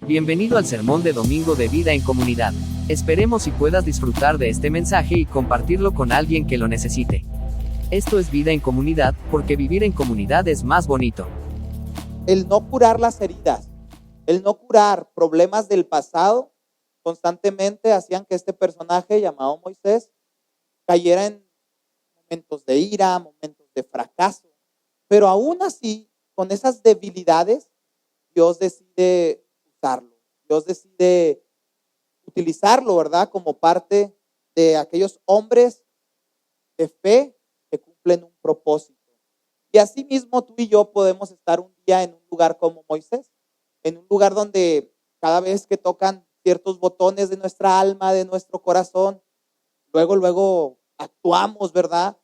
Bienvenido al sermón de domingo de Vida en Comunidad. Esperemos y puedas disfrutar de este mensaje y compartirlo con alguien que lo necesite. Esto es Vida en Comunidad, porque vivir en comunidad es más bonito. El no curar las heridas, el no curar problemas del pasado, constantemente hacían que este personaje llamado Moisés cayera en momentos de ira, momentos de fracaso. Pero aún así, con esas debilidades, Dios decide usarlo. Dios decide utilizarlo, ¿verdad? Como parte de aquellos hombres de fe que cumplen un propósito. Y así mismo tú y yo podemos estar un día en un lugar como Moisés, en un lugar donde cada vez que tocan ciertos botones de nuestra alma, de nuestro corazón, luego actuamos, ¿verdad?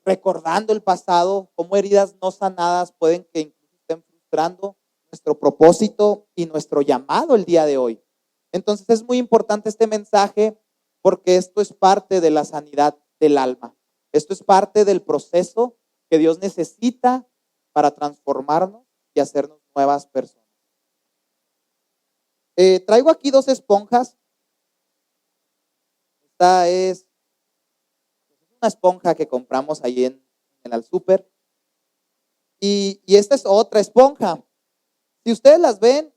Recordando el pasado, cómo heridas no sanadas pueden que incluso estén frustrando nuestro propósito y nuestro llamado el día de hoy. Entonces es muy importante este mensaje porque esto es parte de la sanidad del alma. Esto es parte del proceso que Dios necesita para transformarnos y hacernos nuevas personas. Traigo aquí 2 esponjas. Esta es una esponja que compramos ahí en el súper. Y esta es otra esponja. Si ustedes las ven,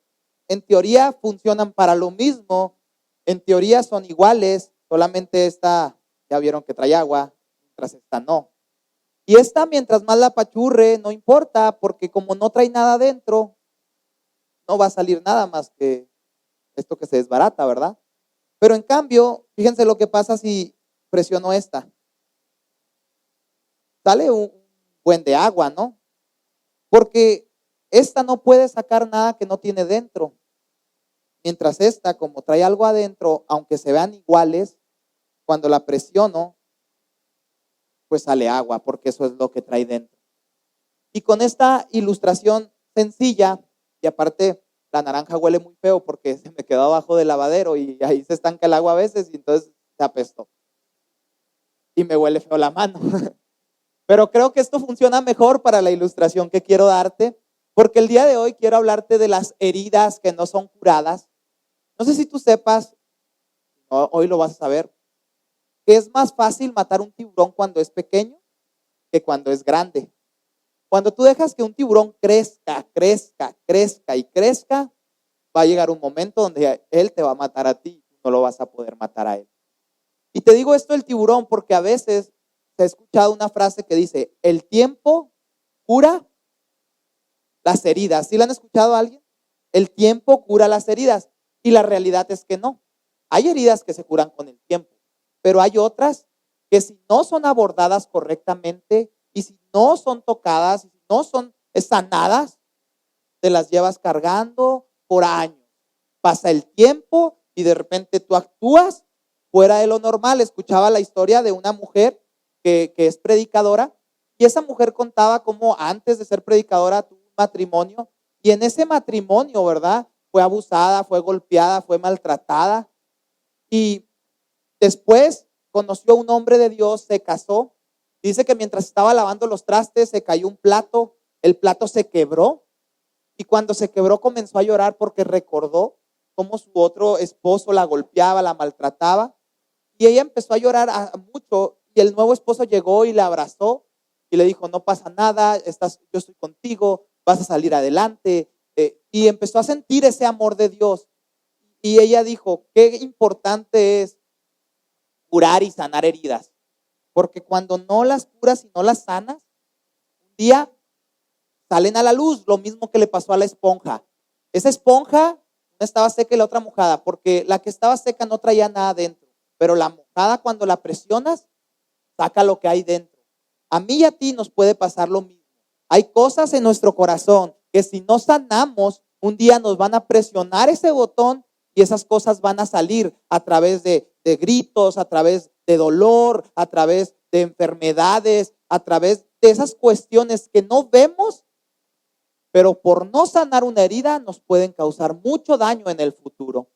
en teoría funcionan para lo mismo. En teoría son iguales. Solamente esta, ya vieron que trae agua, mientras esta no. Y esta, mientras más la apachurre, no importa, porque como no trae nada adentro, no va a salir nada más que esto que se desbarata, ¿verdad? Pero en cambio, fíjense lo que pasa si presiono esta. Sale un buen de agua, ¿no? Porque esta no puede sacar nada que no tiene dentro. Mientras esta, como trae algo adentro, aunque se vean iguales, cuando la presiono, pues sale agua, porque eso es lo que trae dentro. Y con esta ilustración sencilla, y aparte la naranja huele muy feo porque se me quedó abajo del lavadero y ahí se estanca el agua a veces y entonces se apestó. Y me huele feo la mano. Pero creo que esto funciona mejor para la ilustración que quiero darte, porque el día de hoy quiero hablarte de las heridas que no son curadas. No sé si tú sepas, hoy lo vas a saber, que es más fácil matar un tiburón cuando es pequeño que cuando es grande. Cuando tú dejas que un tiburón crezca, va a llegar un momento donde él te va a matar a ti y no lo vas a poder matar a él. Y te digo esto del tiburón porque a veces se ha escuchado una frase que dice, el tiempo cura las heridas. ¿Sí la han escuchado a alguien? El tiempo cura las heridas. Y la realidad es que no. Hay heridas que se curan con el tiempo, pero hay otras que si no son abordadas correctamente y si no son tocadas, y si no son sanadas, te las llevas cargando por años. Pasa el tiempo y de repente tú actúas fuera de lo normal. Escuchaba la historia de una mujer que es predicadora y esa mujer contaba cómo antes de ser predicadora tuvo un matrimonio y en ese matrimonio, ¿verdad? Fue abusada, fue golpeada, fue maltratada y después conoció a un hombre de Dios, se casó. Dice que mientras estaba lavando los trastes se cayó un plato, el plato se quebró y cuando se quebró comenzó a llorar porque recordó cómo su otro esposo la golpeaba, la maltrataba y ella empezó a llorar mucho y el nuevo esposo llegó y la abrazó y le dijo, no pasa nada, yo estoy contigo, vas a salir adelante y empezó a sentir ese amor de Dios y ella dijo, qué importante es curar y sanar heridas, porque cuando no las curas y no las sanas, un día salen a la luz, lo mismo que le pasó a la esponja. Esa esponja no estaba seca y la otra mojada, porque la que estaba seca no traía nada dentro, pero la mojada cuando la presionas, saca lo que hay dentro. A mí y a ti nos puede pasar lo mismo. Hay cosas en nuestro corazón que si no sanamos, un día nos van a presionar ese botón y esas cosas van a salir a través de gritos, a través de dolor, a través de enfermedades, a través de esas cuestiones que no vemos, pero por no sanar una herida nos pueden causar mucho daño en el futuro.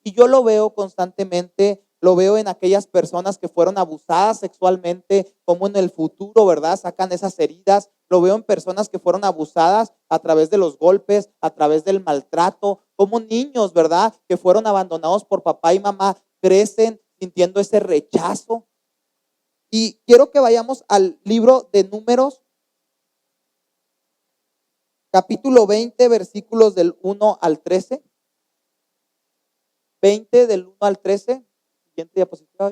Y yo lo veo constantemente, lo veo en aquellas personas que fueron abusadas sexualmente, como en el futuro, ¿verdad? Sacan esas heridas. Lo veo en personas que fueron abusadas a través de los golpes, a través del maltrato, Como niños, ¿verdad? Que fueron abandonados por papá y mamá, crecen sintiendo ese rechazo. Y quiero que vayamos al libro de Números, capítulo 20, versículos del 1 al 13. 20 del 1 al 13. Siguiente diapositiva.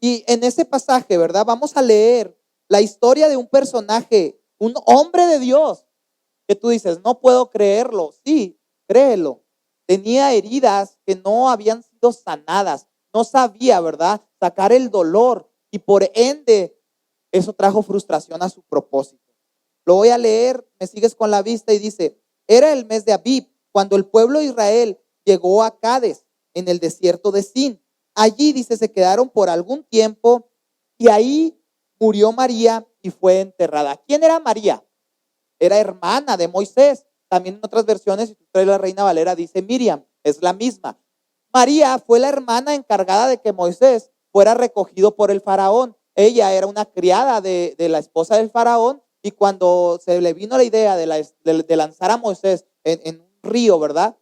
Y en ese pasaje, ¿verdad? Vamos a leer la historia de un personaje, un hombre de Dios, que tú dices, no puedo creerlo. Sí, créelo. Tenía heridas que no habían sido sanadas. No sabía, ¿verdad? Sacar el dolor. Y por ende, eso trajo frustración a su propósito. Lo voy a leer, me sigues con la vista y dice, era el mes de Abib, cuando el pueblo de Israel llegó a Cades, en el desierto de Sin. Allí, dice, se quedaron por algún tiempo y ahí murió María y fue enterrada. ¿Quién era María? Era hermana de Moisés. También en otras versiones, si tú traes la Reina Valera, dice Miriam, es la misma. María fue la hermana encargada de que Moisés fuera recogido por el faraón. Ella era una criada de la esposa del faraón y cuando se le vino la idea de lanzar a Moisés en un río, ¿verdad?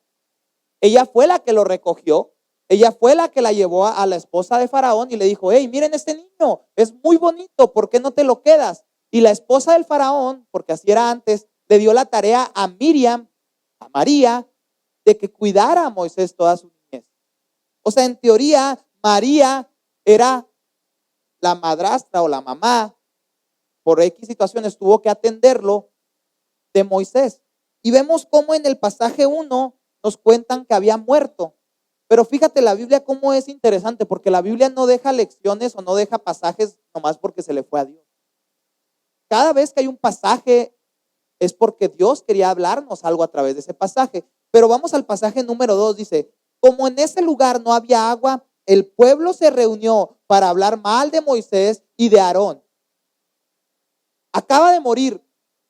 Ella fue la que lo recogió. Ella fue la que la llevó a la esposa de Faraón y le dijo, hey, miren este niño, es muy bonito, ¿por qué no te lo quedas? Y la esposa del Faraón, porque así era antes, le dio la tarea a Miriam, a María, de que cuidara a Moisés toda su niñez. O sea, en teoría, María era la madrastra o la mamá, por X situaciones tuvo que atenderlo de Moisés. Y vemos cómo en el pasaje 1 nos cuentan que había muerto. Pero fíjate la Biblia cómo es interesante, porque la Biblia no deja lecciones o no deja pasajes nomás porque se le fue a Dios. Cada vez que hay un pasaje es porque Dios quería hablarnos algo a través de ese pasaje. Pero vamos al pasaje número 2, dice, como en ese lugar no había agua, el pueblo se reunió para hablar mal de Moisés y de Aarón. Acaba de morir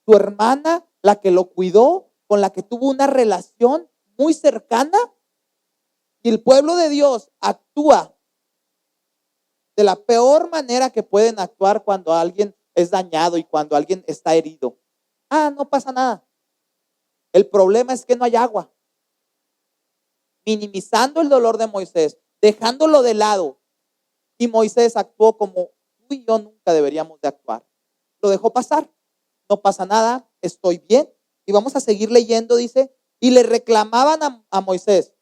tu hermana, la que lo cuidó, con la que tuvo una relación muy cercana. Y el pueblo de Dios actúa de la peor manera que pueden actuar cuando alguien es dañado y cuando alguien está herido. No pasa nada. El problema es que no hay agua. Minimizando el dolor de Moisés, dejándolo de lado. Y Moisés actuó como tú y yo nunca deberíamos de actuar. Lo dejó pasar. No pasa nada, estoy bien. Y vamos a seguir leyendo, dice, y le reclamaban a Moisés,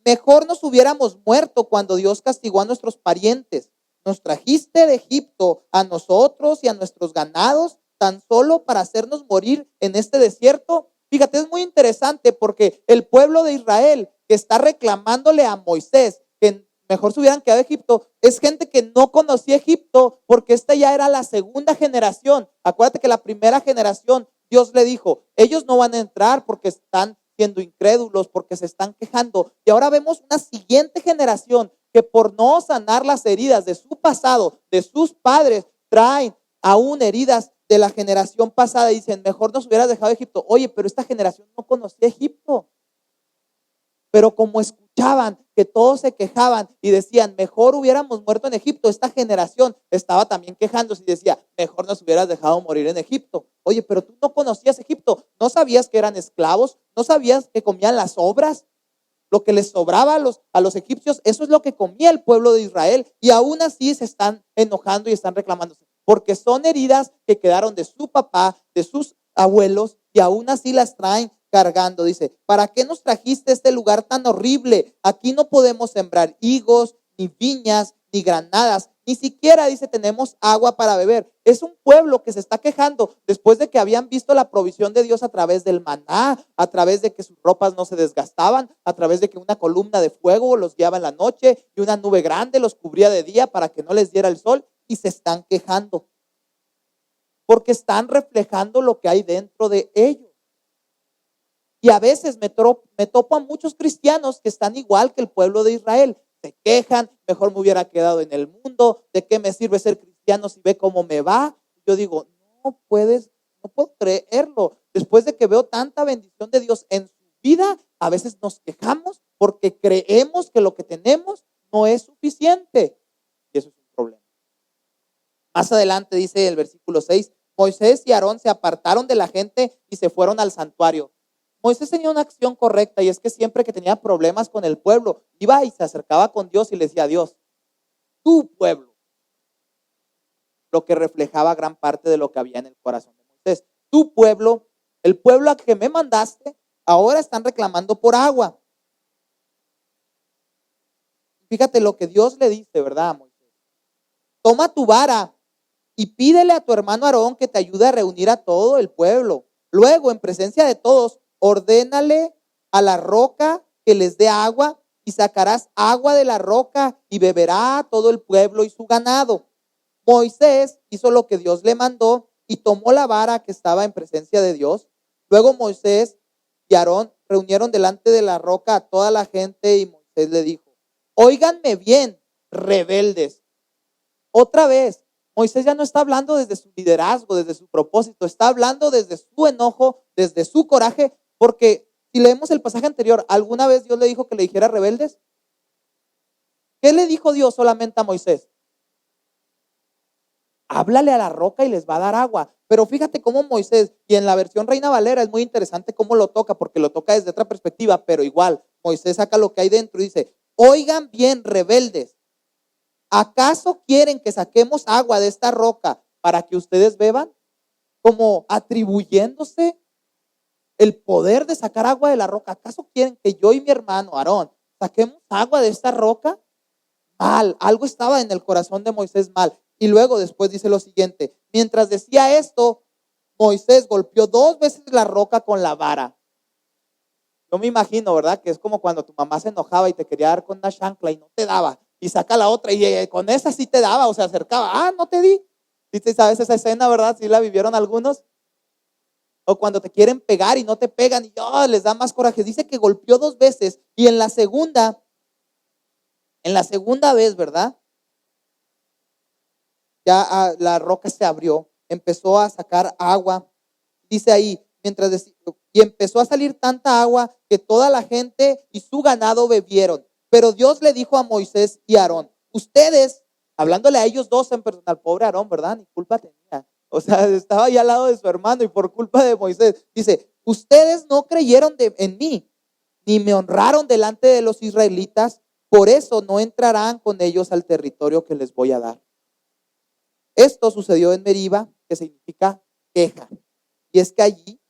mejor nos hubiéramos muerto cuando Dios castigó a nuestros parientes. Nos trajiste de Egipto a nosotros y a nuestros ganados tan solo para hacernos morir en este desierto. Fíjate, es muy interesante porque el pueblo de Israel que está reclamándole a Moisés que mejor se hubieran quedado en Egipto, es gente que no conocía Egipto porque esta ya era la segunda generación. Acuérdate que la primera generación Dios le dijo, ellos no van a entrar porque están siendo incrédulos, porque se están quejando. Y ahora vemos una siguiente generación que por no sanar las heridas de su pasado, de sus padres, traen aún heridas de la generación pasada y dicen, mejor nos hubieras dejado Egipto. Oye, pero esta generación no conocía Egipto. Pero como escuchaban que todos se quejaban y decían, mejor hubiéramos muerto en Egipto, esta generación estaba también quejándose y decía, mejor nos hubieras dejado morir en Egipto. Oye, pero tú no conocías Egipto, no sabías que eran esclavos, no sabías que comían las sobras, lo que les sobraba a los egipcios, eso es lo que comía el pueblo de Israel. Y aún así se están enojando y están reclamándose, porque son heridas que quedaron de su papá, de sus abuelos, y aún así las traen cargando. Dice, ¿para qué nos trajiste este lugar tan horrible? Aquí no podemos sembrar higos, ni viñas, ni granadas, ni siquiera, dice, tenemos agua para beber. Es un pueblo que se está quejando después de que habían visto la provisión de Dios a través del maná, a través de que sus ropas no se desgastaban, a través de que una columna de fuego los guiaba en la noche y una nube grande los cubría de día para que no les diera el sol, y se están quejando porque están reflejando lo que hay dentro de ellos. Y a veces me topo a muchos cristianos que están igual que el pueblo de Israel. Se quejan, mejor me hubiera quedado en el mundo, ¿de qué me sirve ser cristiano si ve cómo me va? Yo digo, no puedo creerlo. Después de que veo tanta bendición de Dios en su vida, a veces nos quejamos porque creemos que lo que tenemos no es suficiente. Y eso es un problema. Más adelante dice el versículo 6, Moisés y Aarón se apartaron de la gente y se fueron al santuario. Moisés tenía una acción correcta y es que siempre que tenía problemas con el pueblo, iba y se acercaba con Dios y le decía a Dios, tu pueblo, lo que reflejaba gran parte de lo que había en el corazón de Moisés. Tu pueblo, el pueblo a que me mandaste, ahora están reclamando por agua. Fíjate lo que Dios le dice, ¿verdad, a Moisés? Toma tu vara y pídele a tu hermano Aarón que te ayude a reunir a todo el pueblo. Luego, en presencia de todos, ordénale a la roca que les dé agua y sacarás agua de la roca y beberá todo el pueblo y su ganado. Moisés hizo lo que Dios le mandó y tomó la vara que estaba en presencia de Dios. Luego Moisés y Aarón reunieron delante de la roca a toda la gente y Moisés le dijo, óiganme bien, rebeldes. Otra vez, Moisés ya no está hablando desde su liderazgo, desde su propósito, está hablando desde su enojo, desde su coraje, porque si leemos el pasaje anterior, ¿alguna vez Dios le dijo que le dijera rebeldes? ¿Qué le dijo Dios solamente a Moisés? Háblale a la roca y les va a dar agua. Pero fíjate cómo Moisés, y en la versión Reina Valera es muy interesante cómo lo toca, porque lo toca desde otra perspectiva, pero igual, Moisés saca lo que hay dentro y dice, oigan bien, rebeldes, ¿acaso quieren que saquemos agua de esta roca para que ustedes beban? Como atribuyéndose el poder de sacar agua de la roca. ¿Acaso quieren que yo y mi hermano Aarón saquemos agua de esta roca? Mal, algo estaba en el corazón de Moisés mal. Y luego después dice lo siguiente, mientras decía esto, Moisés golpeó 2 veces la roca con la vara. Yo me imagino, ¿verdad? Que es como cuando tu mamá se enojaba y te quería dar con una chancla y no te daba. Y saca la otra y con esa sí te daba o se acercaba. Ah, no te di. ¿Sí sabes esa escena, verdad? ¿Sí la vivieron algunos? O cuando te quieren pegar y no te pegan y les da más coraje. Dice que golpeó 2 veces y en la segunda vez, ¿verdad? Ya la roca se abrió, empezó a sacar agua. Dice ahí, y empezó a salir tanta agua que toda la gente y su ganado bebieron. Pero Dios le dijo a Moisés y a Aarón, ustedes, hablándole a ellos dos en personal, pobre Aarón, ¿verdad? Ni culpa tenía. O sea, estaba ahí al lado de su hermano y por culpa de Moisés. Dice, ustedes no creyeron en mí, ni me honraron delante de los israelitas, por eso no entrarán con ellos al territorio que les voy a dar. Esto sucedió en Meriba, que significa queja. Y es que allí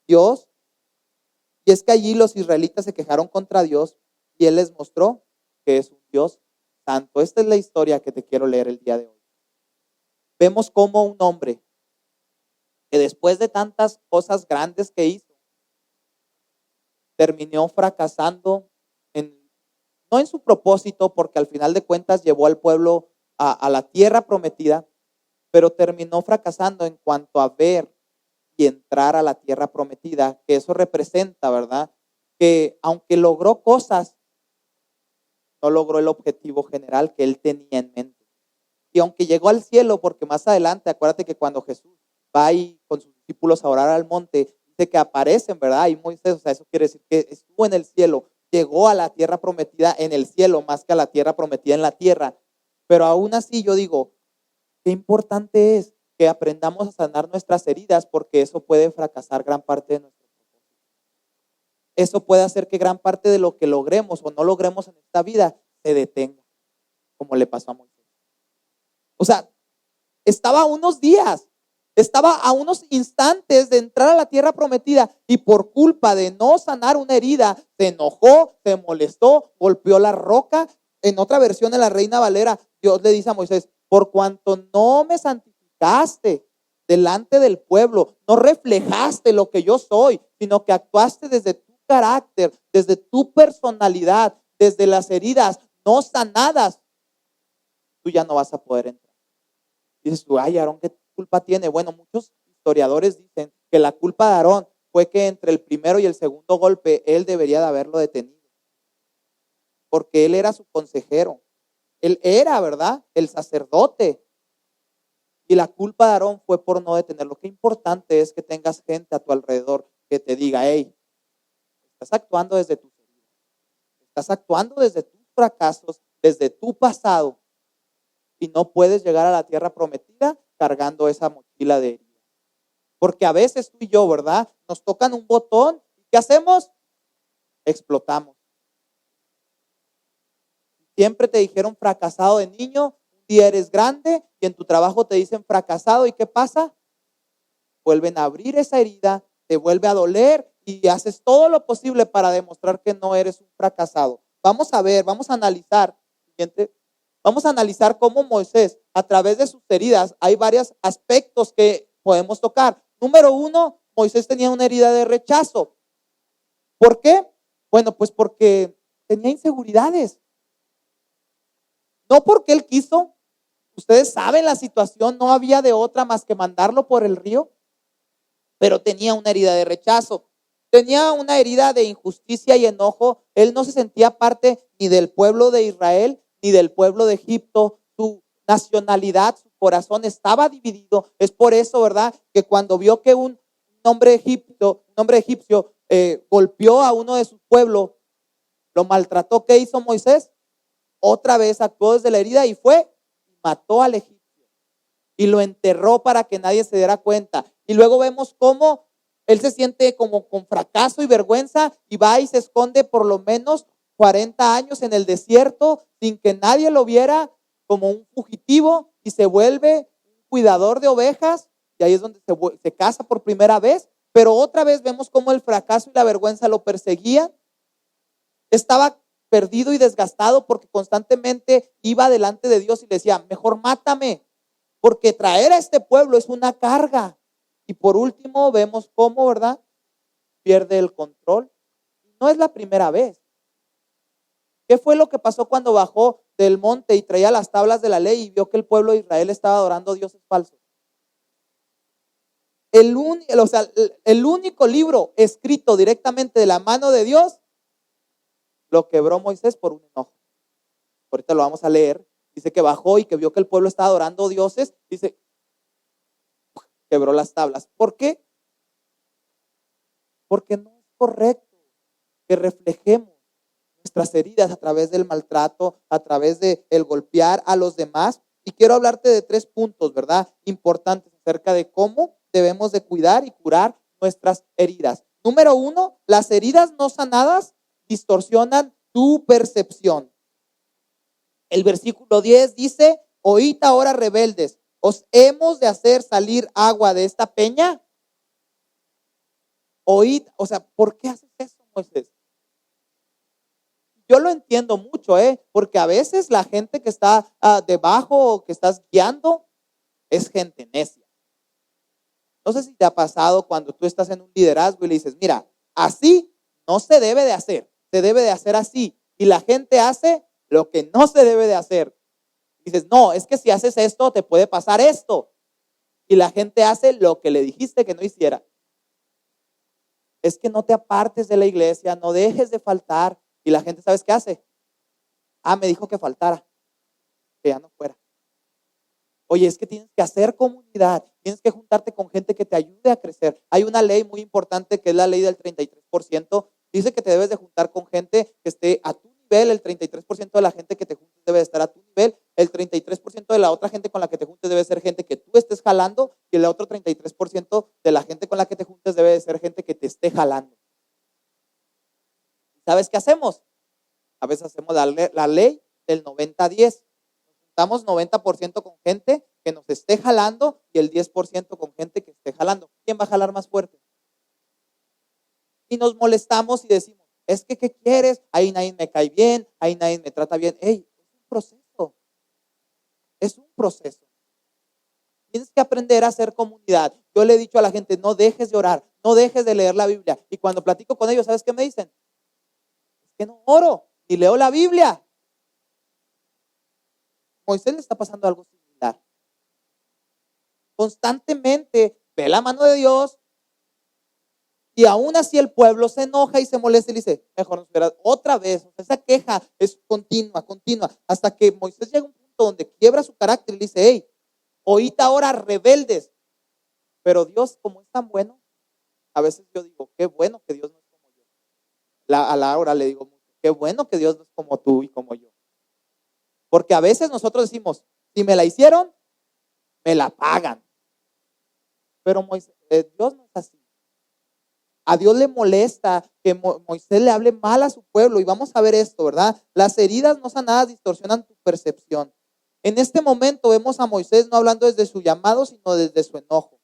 los israelitas se quejaron contra Dios y Él les mostró que es un Dios santo. Esta es la historia que te quiero leer el día de hoy. Vemos cómo un hombre que después de tantas cosas grandes que hizo, terminó fracasando no en su propósito, porque al final de cuentas llevó al pueblo a la tierra prometida, pero terminó fracasando en cuanto a ver y entrar a la tierra prometida, que eso representa, ¿verdad? Que aunque logró cosas, no logró el objetivo general que él tenía en mente. Y aunque llegó al cielo, porque más adelante, acuérdate que cuando Jesús va ahí con sus discípulos a orar al monte, dice que aparecen, ¿verdad? Y Moisés, o sea, eso quiere decir que estuvo en el cielo, llegó a la tierra prometida en el cielo, más que a la tierra prometida en la tierra. Pero aún así yo digo, qué importante es que aprendamos a sanar nuestras heridas, porque eso puede fracasar gran parte de nuestro propósito. Eso puede hacer que gran parte de lo que logremos o no logremos en esta vida se detenga, como le pasó a Moisés. O sea, estaba a unos días, estaba a unos instantes de entrar a la tierra prometida y por culpa de no sanar una herida, se enojó, se molestó, golpeó la roca. En otra versión de la Reina Valera, Dios le dice a Moisés, por cuanto no me santificaste delante del pueblo, no reflejaste lo que yo soy, sino que actuaste desde tu carácter, desde tu personalidad, desde las heridas no sanadas, tú ya no vas a poder entrar. Dices tú, ay, Aarón, ¿qué culpa tiene? Bueno, muchos historiadores dicen que la culpa de Aarón fue que entre el primero y el segundo golpe, él debería de haberlo detenido, porque él era su consejero. Él era, ¿verdad?, el sacerdote. Y la culpa de Aarón fue por no detenerlo. Qué importante es que tengas gente a tu alrededor que te diga, hey, estás actuando desde tus heridas, estás actuando desde tus fracasos, desde tu pasado, y no puedes llegar a la tierra prometida cargando esa mochila de heridas. Porque a veces tú y yo, ¿verdad?, nos tocan un botón y ¿Qué hacemos? Explotamos. Siempre te dijeron fracasado de niño, un día eres grande y en tu trabajo te dicen fracasado. ¿Y qué pasa? Vuelven a abrir esa herida, te vuelve a doler y haces todo lo posible para demostrar que no eres un fracasado. Vamos a ver, vamos a analizar. Vamos a analizar cómo Moisés, a través de sus heridas, hay varios aspectos que podemos tocar. Número 1, Moisés tenía una herida de rechazo. ¿Por qué? Bueno, pues porque tenía inseguridades. No porque él quiso. Ustedes saben la situación, no había de otra más que mandarlo por el río. Pero tenía una herida de rechazo. Tenía una herida de injusticia y enojo. Él no se sentía parte ni del pueblo de Israel, ni del pueblo de Egipto. Su nacionalidad, su corazón estaba dividido. Es por eso, ¿verdad?, que cuando vio que un hombre egipcio golpeó a uno de su pueblo, lo maltrató. ¿Qué hizo Moisés? Otra vez actuó desde la herida y fue y mató al egipcio y lo enterró para que nadie se diera cuenta. Y luego vemos cómo él se siente como con fracaso y vergüenza y va y se esconde por lo menos 40 años en el desierto sin que nadie lo viera, como un fugitivo, y se vuelve un cuidador de ovejas, y ahí es donde se casa por primera vez. Pero otra vez vemos cómo el fracaso y la vergüenza lo perseguían. Estaba perdido y desgastado porque constantemente iba delante de Dios y le decía: mejor mátame, porque traer a este pueblo es una carga. Y por último vemos cómo, ¿verdad?, pierde el control. No es la primera vez. ¿Qué fue lo que pasó cuando bajó del monte y traía las tablas de la ley y vio que el pueblo de Israel estaba adorando dioses falsos? El único libro escrito directamente de la mano de Dios lo quebró Moisés por un enojo. Ahorita lo vamos a leer. Dice que bajó y que vio que el pueblo estaba adorando dioses. Dice, quebró las tablas. ¿Por qué? Porque no es correcto que reflejemos nuestras heridas a través del maltrato, a través de el golpear a los demás. Y quiero hablarte de 3 puntos, ¿verdad?, importantes acerca de cómo debemos de cuidar y curar nuestras heridas. Número 1, las heridas no sanadas distorsionan tu percepción. El versículo 10 dice: oíd ahora, rebeldes, ¿os hemos de hacer salir agua de esta peña? Oíd, ¿por qué haces eso, Moisés? Yo lo entiendo mucho, porque a veces la gente que está debajo o que estás guiando es gente necia. No sé si te ha pasado cuando tú estás en un liderazgo y le dices: mira, así no se debe de hacer, se debe de hacer así. Y la gente hace lo que no se debe de hacer. Dices: no, es que si haces esto te puede pasar esto. Y la gente hace lo que le dijiste que no hiciera. Es que no te apartes de la iglesia, no dejes de faltar. Y la gente, ¿sabes qué hace? Me dijo que faltara, que ya no fuera. Oye, es que tienes que hacer comunidad, tienes que juntarte con gente que te ayude a crecer. Hay una ley muy importante que es la ley del 33%. Dice que te debes de juntar con gente que esté a tu nivel. El 33% de la gente que te juntes debe de estar a tu nivel. El 33% de la otra gente con la que te juntes debe ser gente que tú estés jalando. Y el otro 33% de la gente con la que te juntes debe de ser gente que te esté jalando. ¿Sabes qué hacemos? A veces hacemos la ley del 90-10. Estamos 90% con gente que nos esté jalando y el 10% con gente que esté jalando. ¿Quién va a jalar más fuerte? Y nos molestamos y decimos: es que, ¿qué quieres? Ahí nadie me cae bien, ahí nadie me trata bien. Es un proceso. Es un proceso. Tienes que aprender a hacer comunidad. Yo le he dicho a la gente: no dejes de orar, no dejes de leer la Biblia. Y cuando platico con ellos, ¿sabes qué me dicen? Es que no oro ni leo la Biblia. Moisés le está pasando algo similar. Constantemente ve la mano de Dios y aún así el pueblo se enoja y se molesta y le dice: mejor no esperas otra vez. Esa queja es continua, hasta que Moisés llega a un punto donde quiebra su carácter y le dice: hey, oíd ahora, rebeldes. Pero Dios, como es tan bueno, a veces yo digo: qué bueno que Dios no es como yo. A Laura le digo mucho: qué bueno que Dios no es como tú y como yo. Porque a veces nosotros decimos: si me la hicieron, me la pagan. Pero Dios no es así. A Dios le molesta que Moisés le hable mal a su pueblo. Y vamos a ver esto, ¿verdad? Las heridas no sanadas distorsionan tu percepción. En este momento vemos a Moisés no hablando desde su llamado, sino desde su enojo.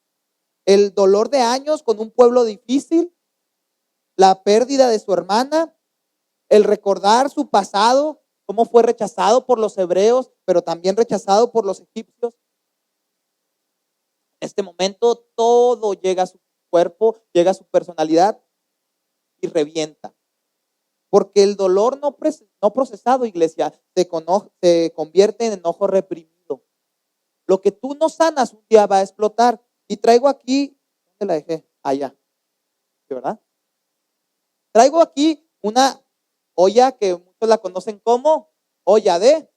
El dolor de años con un pueblo difícil, la pérdida de su hermana, el recordar su pasado, cómo fue rechazado por los hebreos, pero también rechazado por los egipcios. En este momento todo llega a su cuerpo, llega a su personalidad y revienta. Porque el dolor no procesado, iglesia, se convierte en enojo reprimido. Lo que tú no sanas un día va a explotar. Y traigo aquí, ¿dónde la dejé? Allá, ¿verdad? Traigo aquí una olla que muchos la conocen como olla de.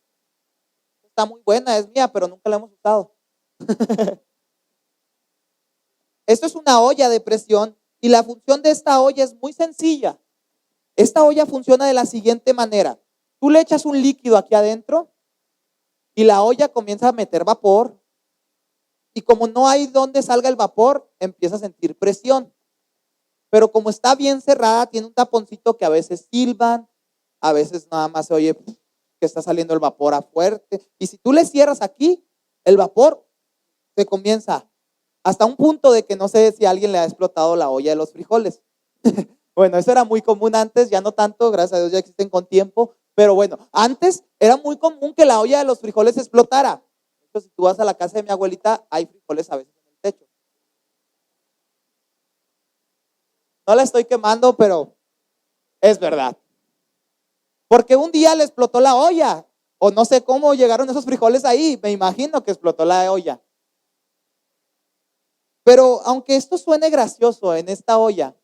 Está muy buena, es mía, pero nunca la hemos usado. Esto es una olla de presión y la función de esta olla es muy sencilla. Esta olla funciona de la siguiente manera. Tú le echas un líquido aquí adentro y la olla comienza a meter vapor. Y como no hay donde salga el vapor, empieza a sentir presión. Pero como está bien cerrada, tiene un taponcito que a veces silban, a veces nada más se oye que está saliendo el vapor a fuerte. Y si tú le cierras aquí, el vapor se comienza hasta un punto de que no sé si a alguien le ha explotado la olla de los frijoles. Bueno, eso era muy común antes, ya no tanto, gracias a Dios ya existen con tiempo. Pero bueno, antes era muy común que la olla de los frijoles explotara. Entonces, si tú vas a la casa de mi abuelita, hay frijoles a veces en el techo. No la estoy quemando, pero es verdad. Porque un día le explotó la olla, o no sé cómo llegaron esos frijoles ahí, me imagino que explotó la olla. Pero aunque esto suene gracioso, en esta olla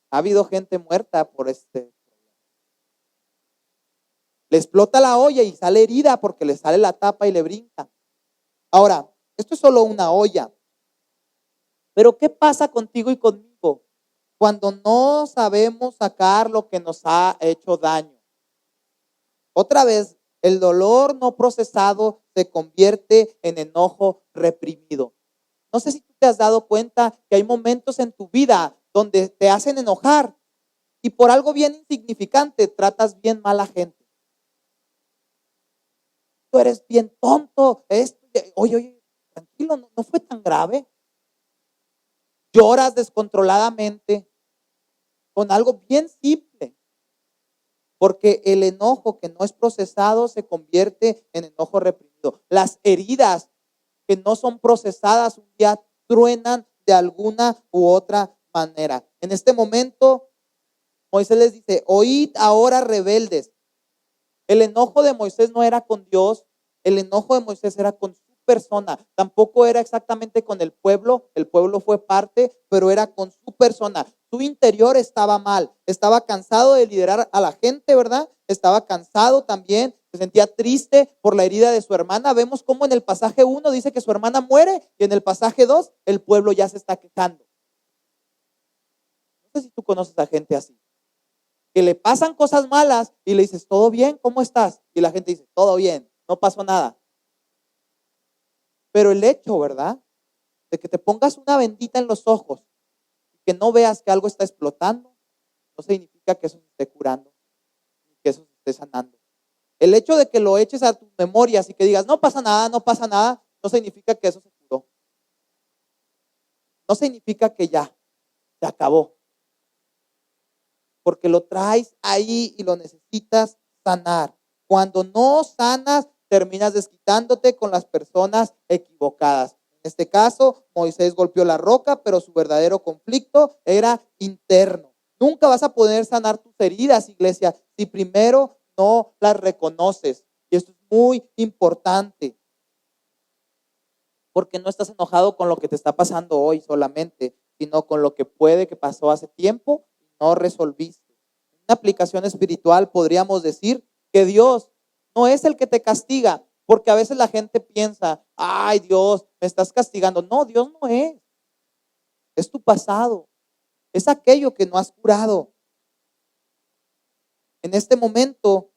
ha habido gente muerta por este problema. Le explota la olla y sale herida porque le sale la tapa y le brinca. Ahora, esto es solo una olla. Pero ¿qué pasa contigo y conmigo cuando no sabemos sacar lo que nos ha hecho daño? Otra vez, el dolor no procesado se convierte en enojo reprimido. No sé si tú te has dado cuenta que hay momentos en tu vida donde te hacen enojar y por algo bien insignificante tratas bien mal a gente. Tú eres bien tonto, oye, tranquilo, no fue tan grave. Lloras descontroladamente con algo bien simple. Porque el enojo que no es procesado se convierte en enojo reprimido. Las heridas que no son procesadas un día truenan de alguna u otra manera. En este momento, Moisés les dice: oíd ahora, rebeldes. El enojo de Moisés no era con Dios, el enojo de Moisés era con su persona. Tampoco era exactamente con el pueblo fue parte, pero era con su persona. Su interior estaba mal, estaba cansado de liderar a la gente, ¿verdad? Estaba cansado también, se sentía triste por la herida de su hermana. Vemos cómo en el pasaje 1 dice que su hermana muere y en el pasaje 2 el pueblo ya se está quejando. No sé si tú conoces a gente así, que le pasan cosas malas y le dices: ¿todo bien? ¿Cómo estás? Y la gente dice: todo bien, no pasó nada. Pero el hecho, ¿verdad?, de que te pongas una bendita en los ojos y que no veas que algo está explotando, no significa que eso se esté curando, ni que eso se esté sanando. El hecho de que lo eches a tus memorias y que digas: no pasa nada, no significa que eso se curó. No significa que ya se acabó. Porque lo traes ahí y lo necesitas sanar. Cuando no sanas, terminas desquitándote con las personas equivocadas. En este caso, Moisés golpeó la roca, pero su verdadero conflicto era interno. Nunca vas a poder sanar tus heridas, iglesia, si primero no las reconoces. Y esto es muy importante. Porque no estás enojado con lo que te está pasando hoy solamente, sino con lo que puede que pasó hace tiempo y no resolviste. En una aplicación espiritual podríamos decir que Dios no es el que te castiga, porque a veces la gente piensa: ay, Dios, me estás castigando. No, Dios no es. Es tu pasado. Es aquello que no has curado. En este momento,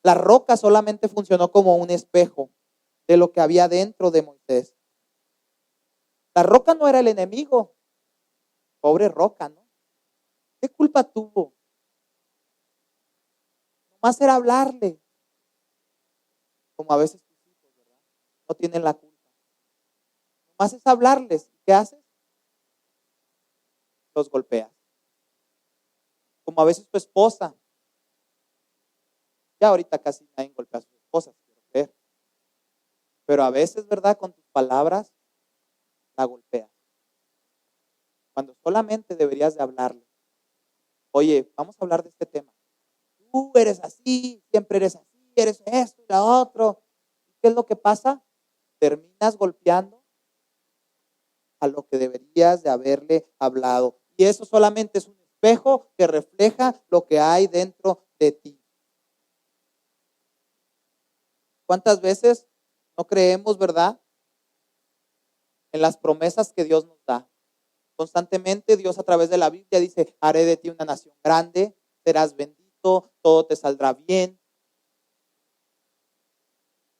la roca solamente funcionó como un espejo de lo que había dentro de Moisés. La roca no era el enemigo. pobre Roca, ¿no? ¿Qué culpa tuvo? Nomás era hablarle, como a veces tus hijos, ¿verdad? No tienen la culpa. Nomás es hablarles. ¿Qué haces? Los golpeas. Como a veces tu esposa. Ya ahorita casi nadie golpea a sus esposas, quiero creer. Pero a veces, ¿verdad? Con tus palabras la golpeas. Cuando solamente deberías de hablarle. Oye, vamos a hablar de este tema. Tú eres así, siempre eres así, eres esto y lo otro. ¿Qué es lo que pasa? Terminas golpeando a lo que deberías de haberle hablado. Y eso solamente es un espejo que refleja lo que hay dentro de ti. ¿Cuántas veces no creemos, verdad, en las promesas que Dios nos da? Constantemente Dios a través de la Biblia dice, haré de ti una nación grande, serás bendito, todo te saldrá bien.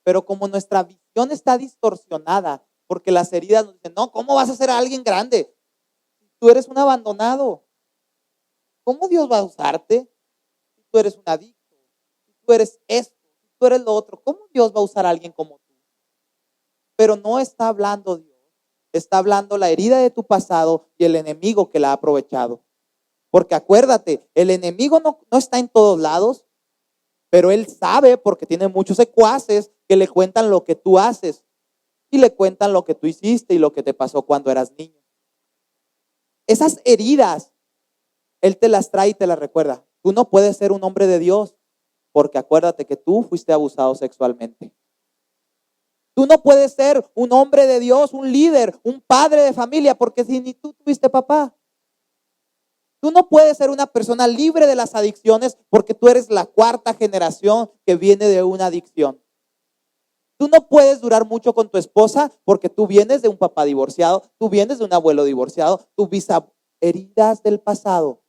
Pero como nuestra visión está distorsionada, porque las heridas nos dicen, no, ¿cómo vas a ser alguien grande? Tú eres un abandonado. ¿Cómo Dios va a usarte? Si tú eres un adicto, si tú eres esto, si tú eres lo otro, ¿cómo Dios va a usar a alguien como tú? Pero no está hablando Dios, está hablando la herida de tu pasado y el enemigo que la ha aprovechado. Porque acuérdate, el enemigo no está en todos lados, pero él sabe porque tiene muchos secuaces que le cuentan lo que tú haces y le cuentan lo que tú hiciste y lo que te pasó cuando eras niño. Esas heridas, él te las trae y te las recuerda. Tú no puedes ser un hombre de Dios porque acuérdate que tú fuiste abusado sexualmente. Tú no puedes ser un hombre de Dios, un líder, un padre de familia porque si ni tú tuviste papá. Tú no puedes ser una persona libre de las adicciones porque tú eres la cuarta generación que viene de una adicción. Tú no puedes durar mucho con tu esposa porque tú vienes de un papá divorciado, tú vienes de un abuelo divorciado, tú heridas del pasado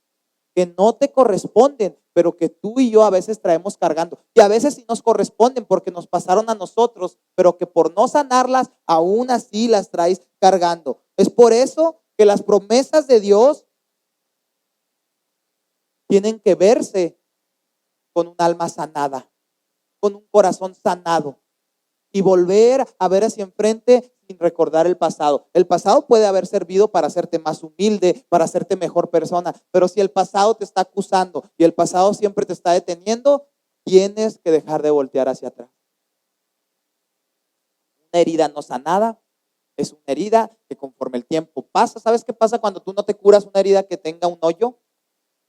que no te corresponden, pero que tú y yo a veces traemos cargando. Y a veces sí nos corresponden porque nos pasaron a nosotros, pero que por no sanarlas, aún así las traes cargando. Es por eso que las promesas de Dios tienen que verse con un alma sanada, con un corazón sanado y volver a ver hacia enfrente sin recordar el pasado. El pasado puede haber servido para hacerte más humilde, para hacerte mejor persona, pero si el pasado te está acusando y el pasado siempre te está deteniendo, tienes que dejar de voltear hacia atrás. Una herida no sanada es una herida que conforme el tiempo pasa, ¿sabes qué pasa cuando tú no te curas una herida que tenga un hoyo?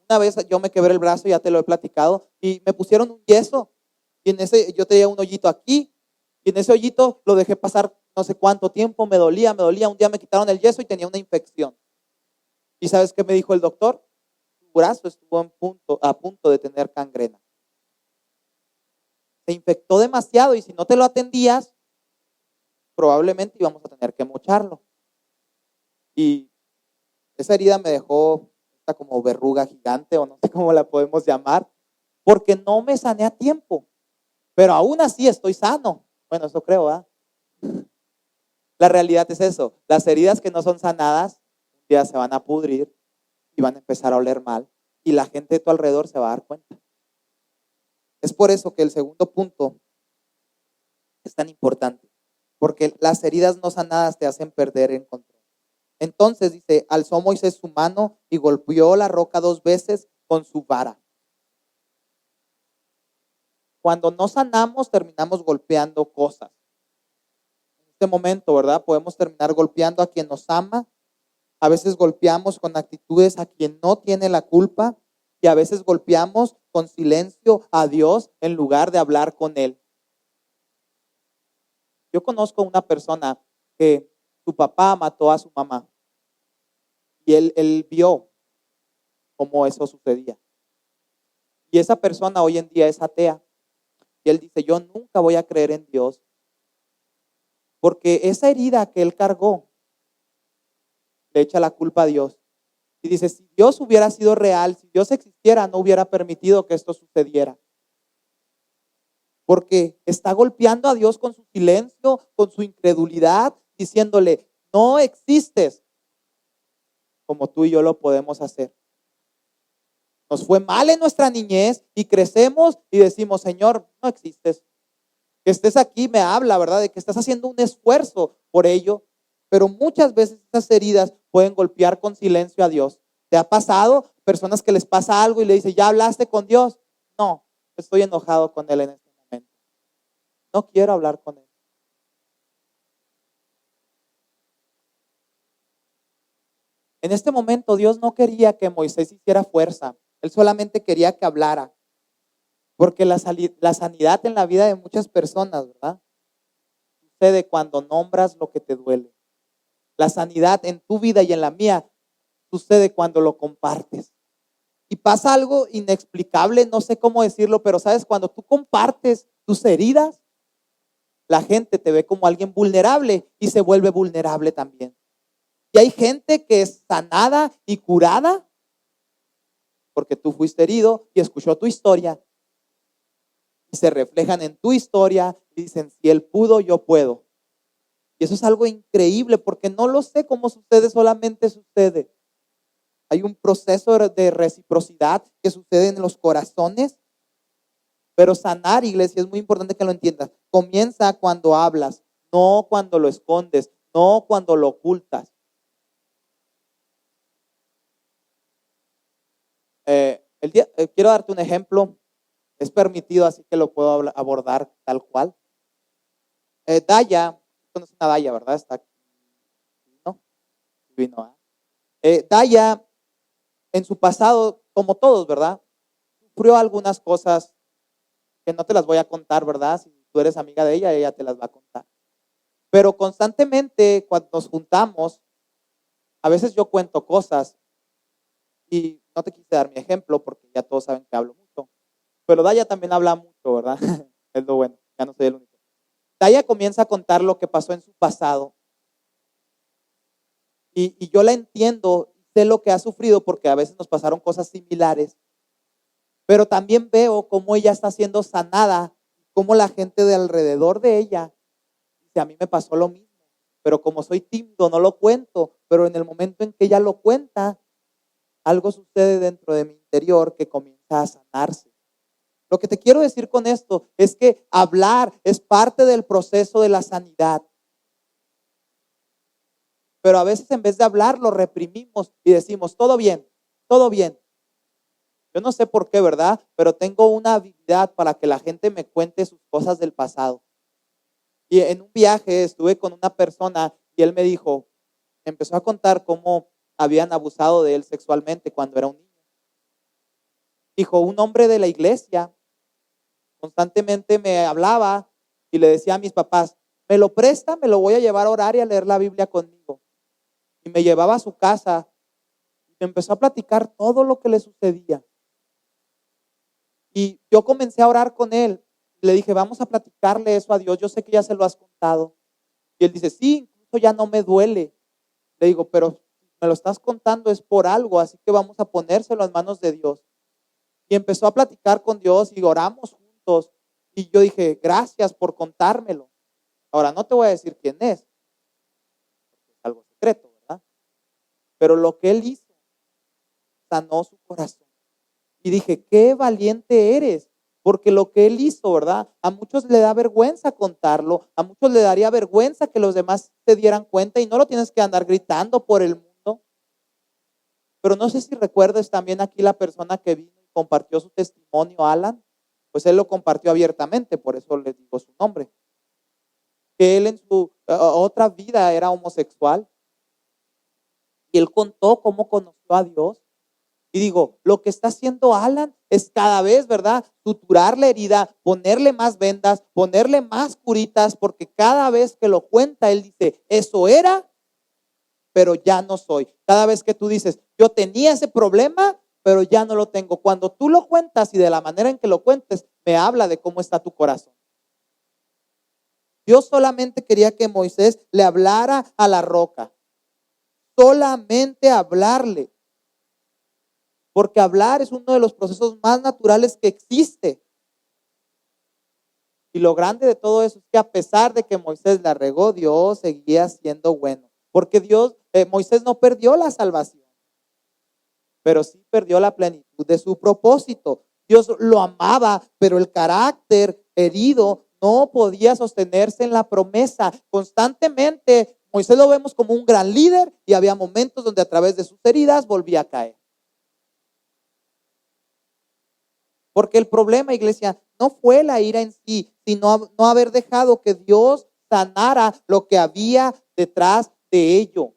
Una vez yo me quebré el brazo, ya te lo he platicado, y me pusieron un yeso y en ese yo tenía un hoyito aquí y en ese hoyito lo dejé pasar no sé cuánto tiempo, me dolía, un día me quitaron el yeso y tenía una infección. ¿Y sabes qué me dijo el doctor? Tu brazo estuvo a punto de tener gangrena. Se infectó demasiado y si no te lo atendías, probablemente íbamos a tener que mocharlo. Y esa herida me dejó como verruga gigante o no sé cómo la podemos llamar, porque no me sané a tiempo, pero aún así estoy sano. Bueno, eso creo, ¿verdad? La realidad es eso, las heridas que no son sanadas, un día se van a pudrir y van a empezar a oler mal y la gente de tu alrededor se va a dar cuenta. Es por eso que el segundo punto es tan importante, porque las heridas no sanadas te hacen perder el control. Entonces dice, alzó Moisés su mano y golpeó la roca 2 veces con su vara. Cuando no sanamos, terminamos golpeando cosas. En este momento, ¿verdad? Podemos terminar golpeando a quien nos ama. A veces golpeamos con actitudes a quien no tiene la culpa. Y a veces golpeamos con silencio a Dios en lugar de hablar con Él. Yo conozco una persona que su papá mató a su mamá. Y él vio cómo eso sucedía. Y esa persona hoy en día es atea. Y él dice, yo nunca voy a creer en Dios. Porque esa herida que él cargó, le echa la culpa a Dios. Y dice, si Dios hubiera sido real, si Dios existiera, no hubiera permitido que esto sucediera. Porque está golpeando a Dios con su silencio, con su incredulidad, diciéndole, no existes. como tú y yo lo podemos hacer. Nos fue mal en nuestra niñez y crecemos y decimos, Señor, no existes. Que estés aquí me habla, ¿verdad? De que estás haciendo un esfuerzo por ello, pero muchas veces esas heridas pueden golpear con silencio a Dios. ¿Te ha pasado? Personas que les pasa algo y le dicen, ¿ya hablaste con Dios? No, estoy enojado con Él en este momento. No quiero hablar con Él. En este momento Dios no quería que Moisés hiciera fuerza. Él solamente quería que hablara. Porque la sanidad en la vida de muchas personas, ¿verdad? Sucede cuando nombras lo que te duele. La sanidad en tu vida y en la mía sucede cuando lo compartes. Y pasa algo inexplicable, no sé cómo decirlo, pero sabes, cuando tú compartes tus heridas, la gente te ve como alguien vulnerable y se vuelve vulnerable también. Y hay gente que es sanada y curada porque tú fuiste herido y escuchó tu historia y se reflejan en tu historia y dicen, si él pudo, yo puedo. Y eso es algo increíble porque no lo sé cómo sucede, solamente sucede. Hay un proceso de reciprocidad que sucede en los corazones, pero sanar, iglesia, es muy importante que lo entiendas. Comienza cuando hablas, no cuando lo escondes, no cuando lo ocultas. Quiero darte un ejemplo. Es permitido, así que lo puedo abordar tal cual. Daya, esto no es una Daya, ¿verdad? Está aquí, ¿no? Vino, Daya, en su pasado, como todos, ¿verdad? Sufrió algunas cosas que no te las voy a contar, ¿verdad? Si tú eres amiga de ella, ella te las va a contar. Pero constantemente, cuando nos juntamos, a veces yo cuento cosas y no te quise dar mi ejemplo porque ya todos saben que hablo mucho. Pero Daya también habla mucho, ¿verdad? Es lo bueno, ya no soy el único. Daya comienza a contar lo que pasó en su pasado. Y yo la entiendo, sé lo que ha sufrido porque a veces nos pasaron cosas similares. Pero también veo cómo ella está siendo sanada, cómo la gente de alrededor de ella dice, a mí me pasó lo mismo. Pero como soy tímido, no lo cuento. Pero en el momento en que ella lo cuenta, algo sucede dentro de mi interior que comienza a sanarse. Lo que te quiero decir con esto es que hablar es parte del proceso de la sanidad. Pero a veces en vez de hablar lo reprimimos y decimos, todo bien, todo bien. Yo no sé por qué, ¿verdad? Pero tengo una habilidad para que la gente me cuente sus cosas del pasado. Y en un viaje estuve con una persona y él me dijo, empezó a contar cómo habían abusado de él sexualmente cuando era un niño. Dijo, un hombre de la iglesia constantemente me hablaba y le decía a mis papás, me lo presta, me lo voy a llevar a orar y a leer la Biblia conmigo. Y me llevaba a su casa y me empezó a platicar todo lo que le sucedía. Y yo comencé a orar con él. Le dije, vamos a platicarle eso a Dios. Yo sé que ya se lo has contado. Y él dice, sí, incluso ya no me duele. Le digo, pero me lo estás contando es por algo, así que vamos a ponérselo en manos de Dios. Y empezó a platicar con Dios y oramos juntos. Y yo dije, gracias por contármelo. Ahora no te voy a decir quién es, porque es algo secreto, ¿verdad? Pero lo que él hizo sanó su corazón. Y dije, qué valiente eres, porque lo que él hizo, ¿verdad? A muchos le da vergüenza contarlo, a muchos le daría vergüenza que los demás se dieran cuenta y no lo tienes que andar gritando por el mundo. Pero no sé si recuerdas también aquí la persona que vino y compartió su testimonio, Alan, pues él lo compartió abiertamente, por eso les digo su nombre. Que él en su otra vida era homosexual y él contó cómo conoció a Dios. Y digo, lo que está haciendo Alan es cada vez, ¿verdad? Suturar la herida, ponerle más vendas, ponerle más curitas, porque cada vez que lo cuenta, él dice, eso era, pero ya no soy. Cada vez que tú dices, yo tenía ese problema, pero ya no lo tengo. Cuando tú lo cuentas y de la manera en que lo cuentes, me habla de cómo está tu corazón. Dios solamente quería que Moisés le hablara a la roca. Solamente hablarle. Porque hablar es uno de los procesos más naturales que existe. Y lo grande de todo eso es que a pesar de que Moisés la regó, Dios seguía siendo bueno. Porque Moisés no perdió la salvación. pero sí perdió la plenitud de su propósito. Dios lo amaba, pero el carácter herido no podía sostenerse en la promesa. Constantemente, Moisés lo vemos como un gran líder y había momentos donde a través de sus heridas volvía a caer. Porque el problema, iglesia, no fue la ira en sí, sino no haber dejado que Dios sanara lo que había detrás de ello.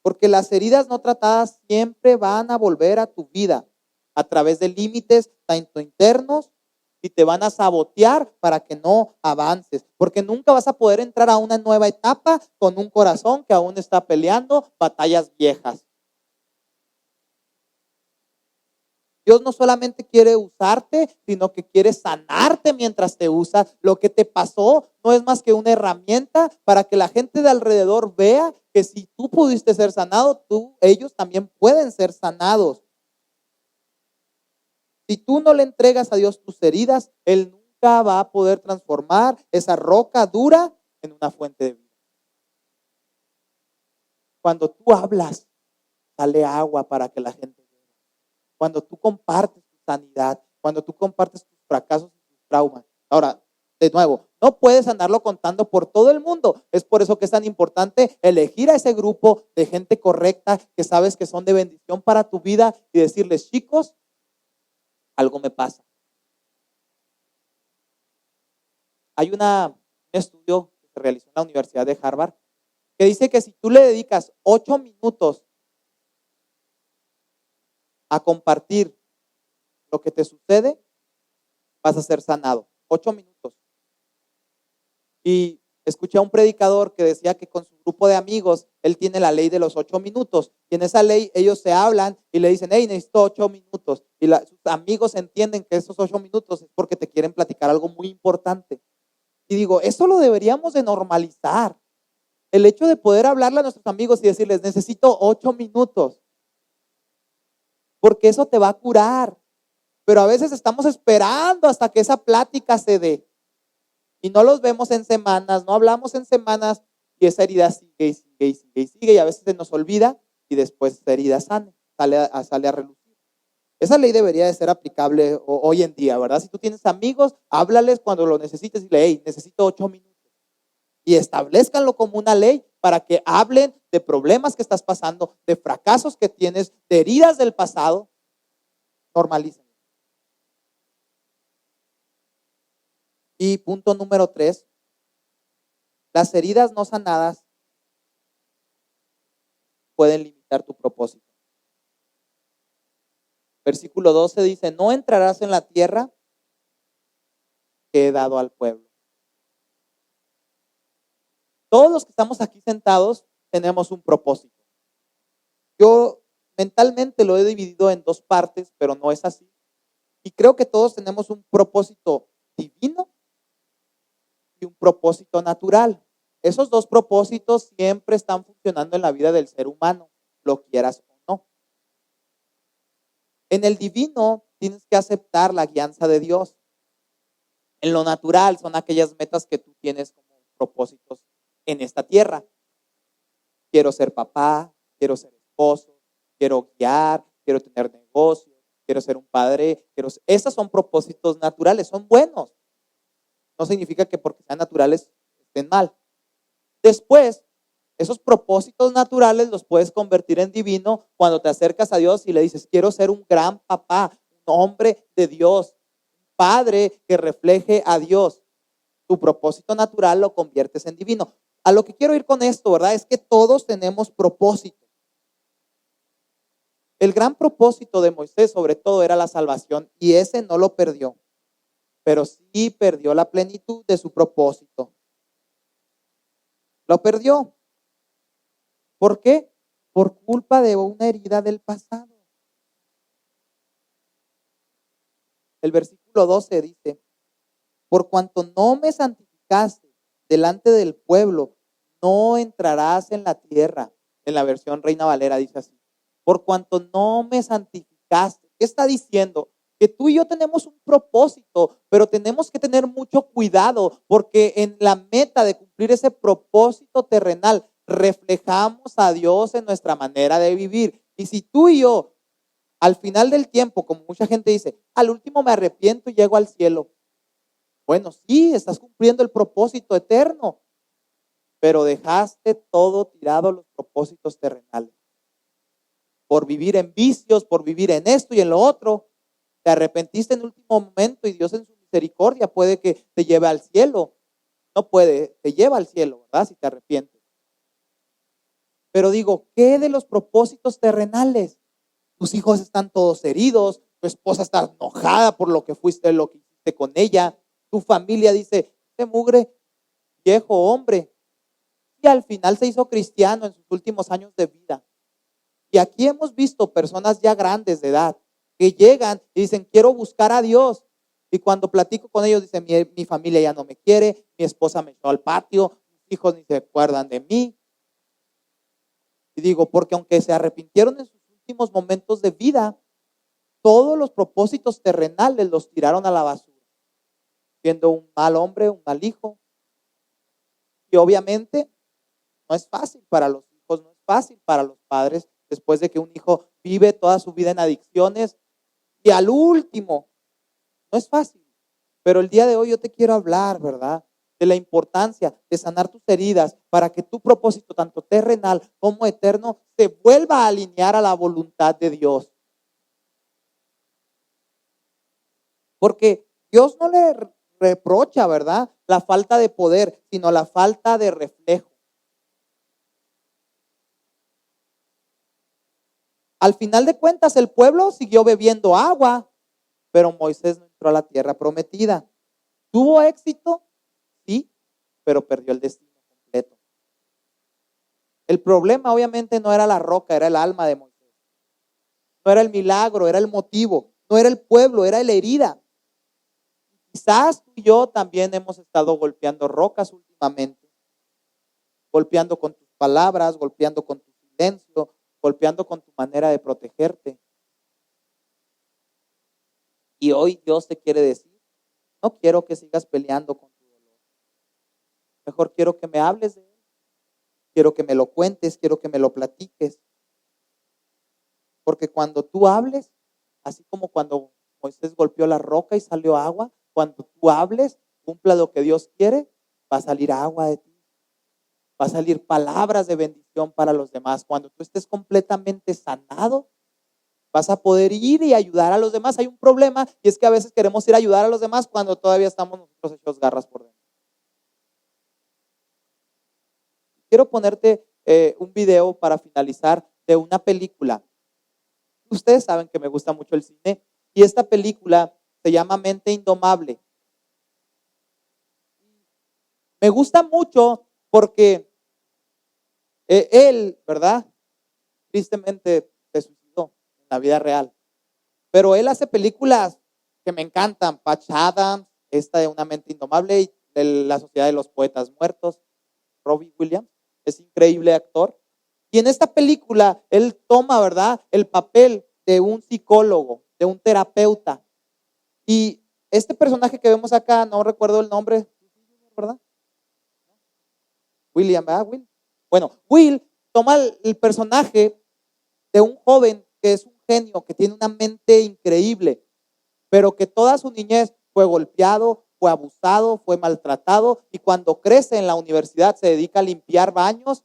Porque las heridas no tratadas siempre van a volver a tu vida a través de límites tanto internos y te van a sabotear para que no avances. Porque nunca vas a poder entrar a una nueva etapa con un corazón que aún está peleando batallas viejas. Dios no solamente quiere usarte, sino que quiere sanarte mientras te usa. Lo que te pasó no es más que una herramienta para que la gente de alrededor vea que si tú pudiste ser sanado, ellos también pueden ser sanados. Si tú no le entregas a Dios tus heridas, Él nunca va a poder transformar esa roca dura en una fuente de vida. Cuando tú hablas, sale agua para que la gente. Cuando tú compartes tu sanidad, cuando tú compartes tus fracasos y tus traumas. Ahora, de nuevo, no puedes andarlo contando por todo el mundo. Es por eso que es tan importante elegir a ese grupo de gente correcta que sabes que son de bendición para tu vida y decirles, chicos, algo me pasa. Hay un estudio que se realizó en la Universidad de Harvard que dice que si tú le dedicas 8 minutos a compartir lo que te sucede, vas a ser sanado. 8 minutos. Y escuché a un predicador que decía que con su grupo de amigos, él tiene la ley de los 8 minutos. Y en esa ley ellos se hablan y le dicen, hey, necesito 8 minutos. Y sus amigos entienden que esos 8 minutos es porque te quieren platicar algo muy importante. Y digo, eso lo deberíamos de normalizar. El hecho de poder hablarle a nuestros amigos y decirles, necesito 8 minutos. Porque eso te va a curar. Pero a veces estamos esperando hasta que esa plática se dé. Y no los vemos en semanas, no hablamos en semanas y esa herida sigue y sigue y sigue y sigue. Y a veces se nos olvida y después esa herida sale a relucir. Esa ley debería de ser aplicable hoy en día, ¿verdad? Si tú tienes amigos, háblales cuando lo necesites y dile, hey, necesito 8 minutos. Y establezcanlo como una ley para que hablen de problemas que estás pasando, de fracasos que tienes, de heridas del pasado. Normalicen. Y punto número 3, las heridas no sanadas pueden limitar tu propósito. Versículo 12 dice, no entrarás en la tierra que he dado al pueblo. Todos los que estamos aquí sentados tenemos un propósito. Yo mentalmente lo he dividido en 2 partes, pero no es así. Y creo que todos tenemos un propósito divino y un propósito natural. Esos 2 propósitos siempre están funcionando en la vida del ser humano, lo quieras o no. En el divino tienes que aceptar la guianza de Dios. En lo natural son aquellas metas que tú tienes como propósitos en esta tierra. Quiero ser papá, quiero ser esposo, quiero guiar, quiero tener negocios, quiero ser un padre. Esos son propósitos naturales, son buenos. No significa que porque sean naturales estén mal. Después, esos propósitos naturales los puedes convertir en divino cuando te acercas a Dios y le dices, quiero ser un gran papá, un hombre de Dios, un padre que refleje a Dios. Tu propósito natural lo conviertes en divino. A lo que quiero ir con esto, ¿verdad? Es que todos tenemos propósito. El gran propósito de Moisés, sobre todo, era la salvación y ese no lo perdió. Pero sí perdió la plenitud de su propósito. Lo perdió. ¿Por qué? Por culpa de una herida del pasado. El versículo 12 dice, por cuanto no me santificaste delante del pueblo, no entrarás en la tierra. En la versión Reina Valera dice así, por cuanto no me santificaste. ¿Qué está diciendo? Que tú y yo tenemos un propósito, pero tenemos que tener mucho cuidado porque en la meta de cumplir ese propósito terrenal reflejamos a Dios en nuestra manera de vivir. Y si tú y yo, al final del tiempo, como mucha gente dice, al último me arrepiento y llego al cielo. Bueno, sí, estás cumpliendo el propósito eterno, pero dejaste todo tirado, los propósitos terrenales. Por vivir en vicios, por vivir en esto y en lo otro, te arrepentiste en el último momento y Dios en su misericordia puede que te lleve al cielo. No puede, te lleva al cielo, ¿verdad? Si te arrepientes. Pero digo, ¿qué de los propósitos terrenales? Tus hijos están todos heridos, tu esposa está enojada por lo que hiciste con ella, tu familia dice, este mugre viejo hombre, y al final se hizo cristiano en sus últimos años de vida. Y aquí hemos visto personas ya grandes de edad que llegan y dicen, quiero buscar a Dios. Y cuando platico con ellos, dicen, mi familia ya no me quiere, mi esposa me echó al patio, mis hijos ni se acuerdan de mí. Y digo, porque aunque se arrepintieron en sus últimos momentos de vida, todos los propósitos terrenales los tiraron a la basura, siendo un mal hombre, un mal hijo. Y obviamente no es fácil para los hijos, no es fácil para los padres, después de que un hijo vive toda su vida en adicciones y al último, no es fácil. Pero el día de hoy yo te quiero hablar, ¿verdad?, de la importancia de sanar tus heridas para que tu propósito, tanto terrenal como eterno, se vuelva a alinear a la voluntad de Dios. Porque Dios no le reprocha, ¿verdad?, la falta de poder, sino la falta de reflejo. Al final de cuentas, el pueblo siguió bebiendo agua, pero Moisés no entró a la tierra prometida. ¿Tuvo éxito? Sí, pero perdió el destino completo. El problema obviamente no era la roca, era el alma de Moisés. No era el milagro, era el motivo. No era el pueblo, era la herida. Quizás tú y yo también hemos estado golpeando rocas últimamente. Golpeando con tus palabras, golpeando con tu silencio, golpeando con tu manera de protegerte. Y hoy Dios te quiere decir, no quiero que sigas peleando con tu dolor. Mejor quiero que me hables de él. Quiero que me lo cuentes, quiero que me lo platiques. Porque cuando tú hables, así como cuando Moisés golpeó la roca y salió agua, cuando tú hables, cumpla lo que Dios quiere, va a salir agua de ti. Va a salir palabras de bendición para los demás. Cuando tú estés completamente sanado, vas a poder ir y ayudar a los demás. Hay un problema y es que a veces queremos ir a ayudar a los demás cuando todavía estamos nosotros hechos garras por dentro. Quiero ponerte un video para finalizar de una película. Ustedes saben que me gusta mucho el cine y esta película se llama Mente Indomable. Me gusta mucho porque él, ¿verdad?, tristemente se suicidó en la vida real. Pero él hace películas que me encantan. Patch Adams, esta de Una Mente Indomable y de La Sociedad de los Poetas Muertos. Robbie Williams es increíble actor. Y en esta película él toma, ¿verdad?, el papel de un psicólogo, de un terapeuta. Y este personaje que vemos acá, no recuerdo el nombre, ¿verdad? William, ¿verdad? Will. Bueno, Will toma el personaje de un joven que es un genio, que tiene una mente increíble, pero que toda su niñez fue golpeado, fue abusado, fue maltratado, y cuando crece en la universidad se dedica a limpiar baños,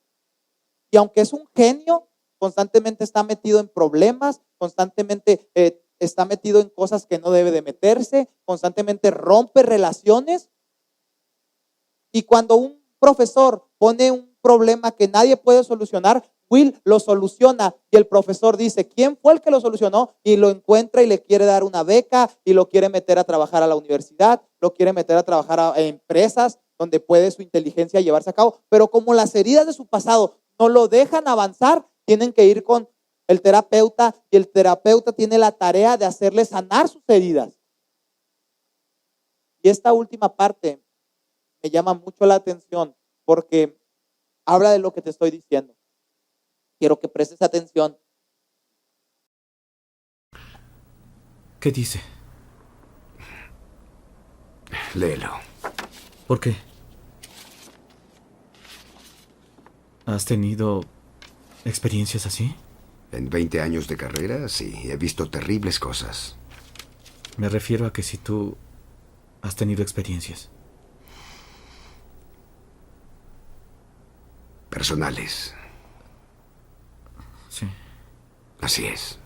y aunque es un genio, constantemente está metido en problemas, constantemente está metido en cosas que no debe de meterse, constantemente rompe relaciones, y cuando un profesor pone un problema que nadie puede solucionar, Will lo soluciona y el profesor dice, ¿quién fue el que lo solucionó? Y lo encuentra y le quiere dar una beca y lo quiere meter a trabajar a la universidad, lo quiere meter a trabajar a empresas donde puede su inteligencia llevarse a cabo. Pero como las heridas de su pasado no lo dejan avanzar, tienen que ir con el terapeuta y el terapeuta tiene la tarea de hacerle sanar sus heridas. Y esta última parte me llama mucho la atención porque habla de lo que te estoy diciendo. Quiero que prestes atención. ¿Qué dice? Léelo. ¿Por qué? ¿Has tenido experiencias así? En 20 años de carrera, sí, he visto terribles cosas. Me refiero a que si tú has tenido experiencias. Personales. Sí, Así es.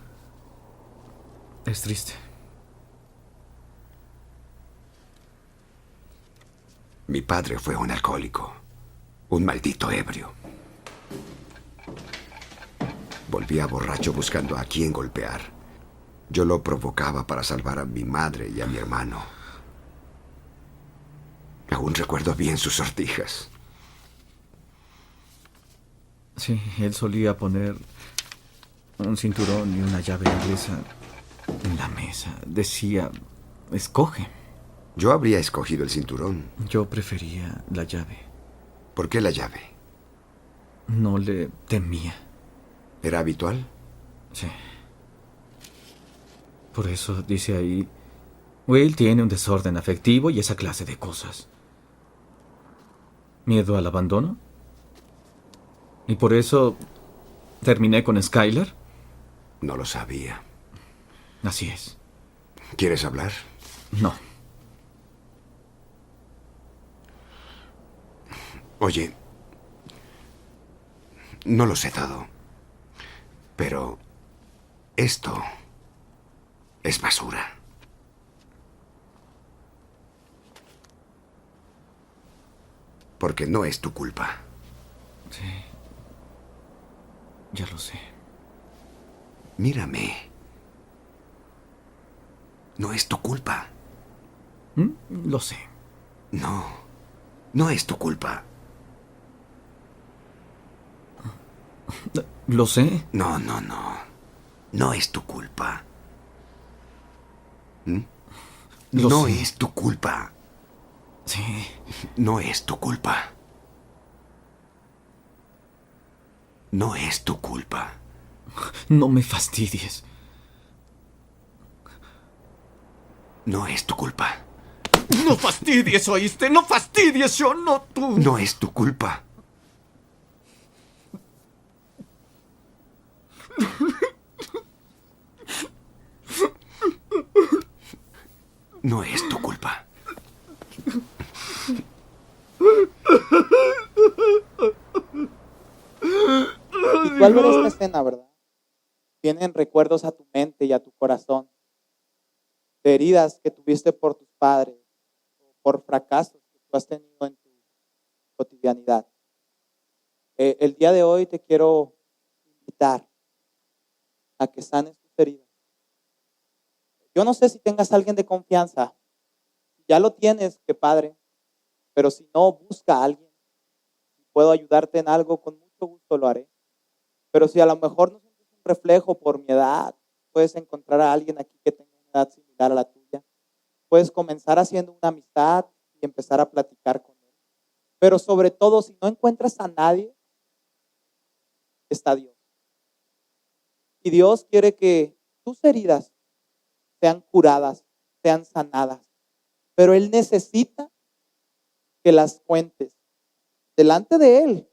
es triste. Mi padre fue un alcohólico. Un maldito ebrio. Volvía borracho buscando a quién golpear. Yo lo provocaba para salvar a mi madre y a mi hermano. Aún recuerdo bien sus sortijas. Sí, él solía poner un cinturón y una llave inglesa en la mesa. Decía, escoge. Yo habría escogido el cinturón. Yo prefería la llave. ¿Por qué la llave? No le temía. ¿Era habitual? Sí. Por eso dice ahí, Will tiene un desorden afectivo y esa clase de cosas. ¿Miedo al abandono? ¿Y por eso terminé con Skylar? No lo sabía. Así es. ¿Quieres hablar? No. Oye, no lo sé todo, pero esto es basura. Porque no es tu culpa. Sí. Ya lo sé. Mírame. No es tu culpa. Lo sé. No, no es tu culpa. Lo sé. No, no, no. No es tu culpa. Lo No sé. es tu culpa. Sí. No es tu culpa. No es tu culpa. No me fastidies. No es tu culpa. No fastidies, ¿oíste? No fastidies, yo no tú. No es tu culpa. No es tu culpa. Y tú al ver esta escena, ¿verdad? Vienen recuerdos a tu mente y a tu corazón de heridas que tuviste por tus padres, por fracasos que tú has tenido en tu cotidianidad. El día de hoy te quiero invitar a que sanes tus heridas. Yo no sé si tengas a alguien de confianza. Si ya lo tienes, qué padre. Pero si no, busca a alguien. Si puedo ayudarte en algo, con mucho gusto lo haré. Pero si a lo mejor no sientes un reflejo por mi edad, puedes encontrar a alguien aquí que tenga una edad similar a la tuya. Puedes comenzar haciendo una amistad y empezar a platicar con él. Pero sobre todo, si no encuentras a nadie, está Dios. Y Dios quiere que tus heridas sean curadas, sean sanadas. Pero Él necesita que las cuentes delante de Él.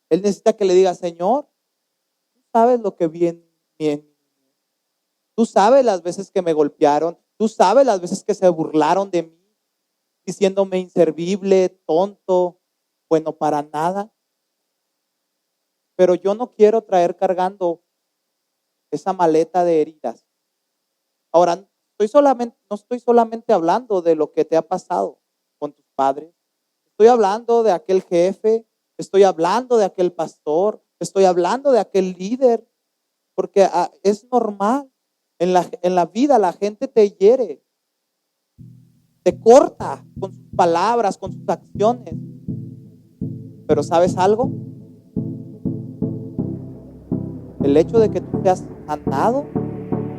Él necesita que le digas, Señor, tú sabes lo que vi en mí. Tú sabes las veces que me golpearon. Tú sabes las veces que se burlaron de mí, diciéndome inservible, tonto, bueno para nada. Pero yo no quiero traer cargando esa maleta de heridas. Ahora, no estoy solamente hablando de lo que te ha pasado con tus padres. Estoy hablando de aquel jefe, estoy hablando de aquel pastor, estoy hablando de aquel líder, porque es normal. En la vida la gente te hiere, te corta con sus palabras, con sus acciones. Pero ¿sabes algo? El hecho de que tú seas sanado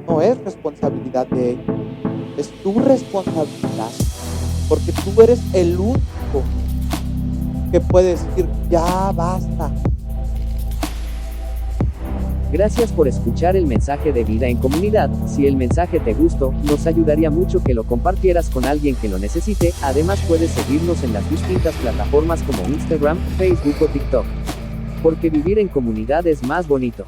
no es responsabilidad de ellos, es tu responsabilidad, porque tú eres el único que puede decir, ya basta. Gracias por escuchar el mensaje de Vida en Comunidad. Si el mensaje te gustó, nos ayudaría mucho que lo compartieras con alguien que lo necesite. Además, puedes seguirnos en las distintas plataformas como Instagram, Facebook o TikTok. Porque vivir en comunidad es más bonito.